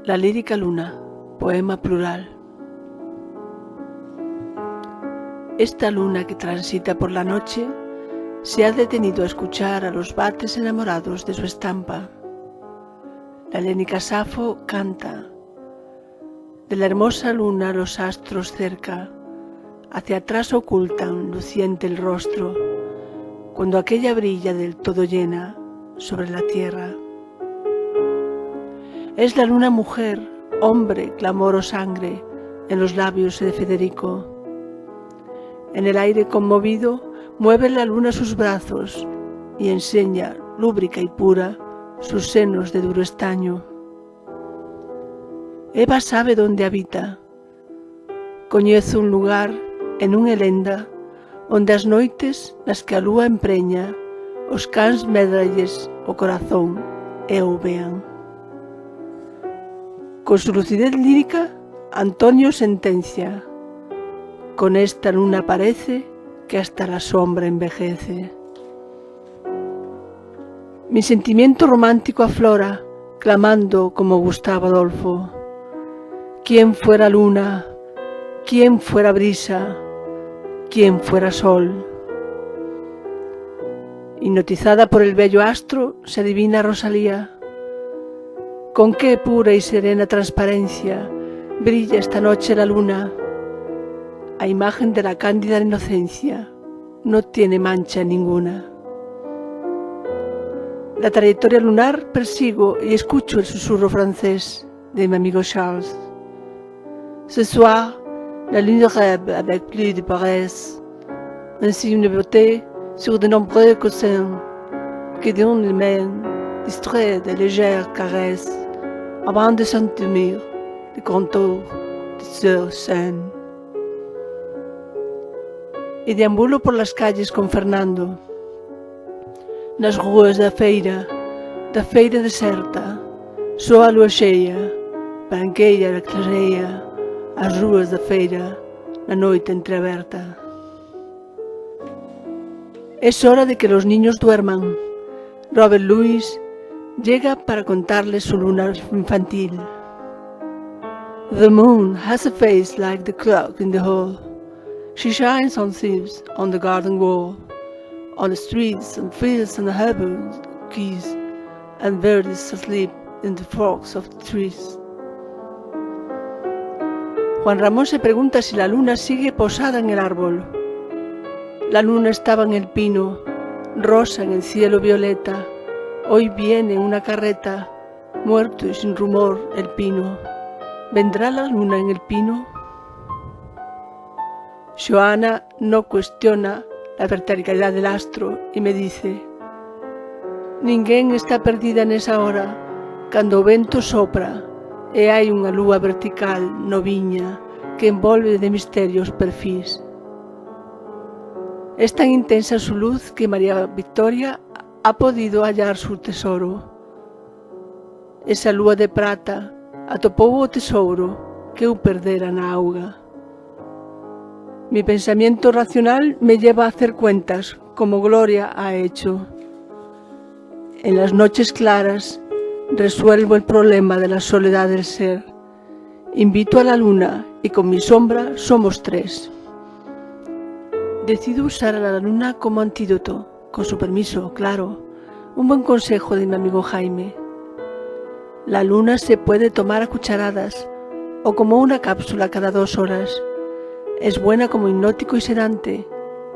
La lírica luna, poema plural. Esta luna que transita por la noche se ha detenido a escuchar a los vates enamorados de su estampa. La helénica Safo canta. De la hermosa luna los astros cerca, hacia atrás ocultan luciente el rostro, cuando aquella brilla del todo llena sobre la tierra. Es la luna mujer, hombre, clamor o sangre en los labios de Federico. En el aire conmovido mueve la luna sus brazos y enseña, lúbrica y pura, sus senos de duro estaño. Eva sabe dónde habita. Coñece un lugar en un elenda onde as noites nas que a lúa empreña os cans medralles o corazón e o vean. Con su lucidez lírica, Antonio sentencia: con esta luna parece que hasta la sombra envejece. Mi sentimiento romántico aflora, clamando como Gustavo Adolfo: ¿quién fuera luna? ¿Quién fuera brisa? ¿Quién fuera sol? Hipnotizada por el bello astro, se adivina Rosalía. Con qué pura y serena transparencia brilla esta noche la luna. A imagen de la cándida inocencia, no tiene mancha ninguna. La trayectoria lunar persigo y escucho el susurro francés de mi amigo Charles. Ce soir, la lune rêve avec plus de paresse, ainsi une beauté sur de nombreux coussins, que donnent les mains distraites de légères caresses, avant de s'endormir le contour de su sein. E deambulo por las calles con Fernando, nas ruas da feira deserta, só a lua cheia, branqueia clareia as ruas da feira na noite entreaberta. Es hora de que los niños duerman. Robert Louis llega para contarles su luna infantil. The moon has a face like the clock in the hall. She shines on thieves on the garden wall, on the streets and fields and the herbs, keys, and birds asleep in the forks of the trees. Juan Ramón se pregunta si la luna sigue posada en el árbol. La luna estaba en el pino, rosa en el cielo violeta. Hoy viene una carreta, muerto y sin rumor el pino. ¿Vendrá la luna en el pino? Joana no cuestiona la verticalidad del astro y me dice: ninguén está perdida nesa hora, cando o vento sopra e hai unha lúa vertical no viña que envolve de misterios perfís. Es tan intensa su luz que María Victoria ha podido hallar su tesoro. Esa lúa de prata atopou o tesouro que eu perdera na auga. Mi pensamiento racional me lleva a hacer cuentas, como Gloria ha hecho. En las noches claras resuelvo el problema de la soledad del ser. Invito a la luna y con mi sombra somos tres. Decido usar a la luna como antídoto, con su permiso, claro. Un buen consejo de mi amigo Jaime. La luna se puede tomar a cucharadas o como una cápsula cada 2 horas. Es buena como hipnótico y sedante,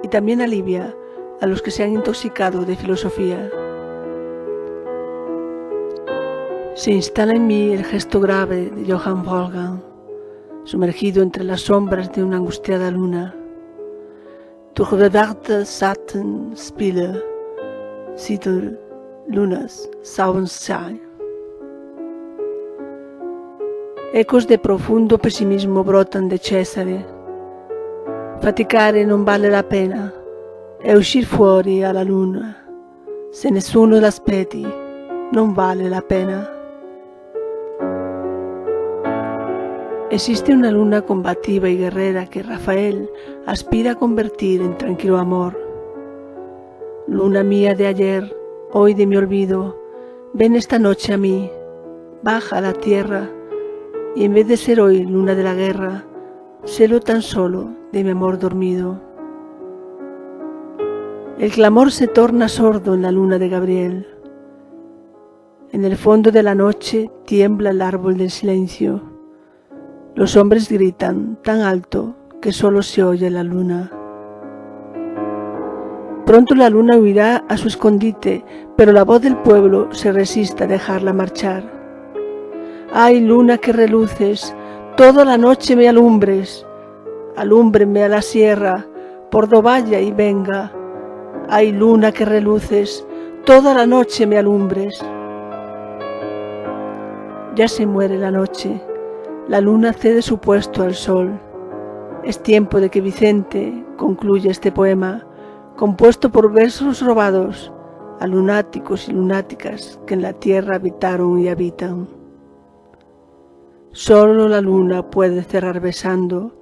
y también alivia a los que se han intoxicado de filosofía. Se instala en mí el gesto grave de Johann Wolfgang, sumergido entre las sombras de una angustiada luna. Durch bewerte Satten spiele, sieht lunas Sonnenschein. Ecos de profundo pesimismo brotan de Cesare. Faticare non vale la pena, e uscir fuori alla luna, se nessuno l'aspetti, non vale la pena. Existe una luna combativa y guerrera que Rafael aspira a convertir en tranquilo amor. Luna mía de ayer, hoy de mi olvido, ven esta noche a mí, baja a la tierra, y en vez de ser hoy luna de la guerra, sélo tan solo de mi amor dormido. El clamor se torna sordo en la luna de Gabriel. En el fondo de la noche tiembla el árbol del silencio. Los hombres gritan tan alto que solo se oye la luna. Pronto la luna huirá a su escondite, pero la voz del pueblo se resiste a dejarla marchar. ¡Ay, luna que reluces! Toda la noche me alumbres. Alúmbreme a la sierra, por do vaya y venga. ¡Ay, luna que reluces! Toda la noche me alumbres. Ya se muere la noche. La luna cede su puesto al sol. Es tiempo de que Vicente concluya este poema, compuesto por versos robados a lunáticos y lunáticas que en la tierra habitaron y habitan. Solo la luna puede cerrar besando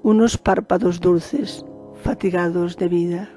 unos párpados dulces, fatigados de vida.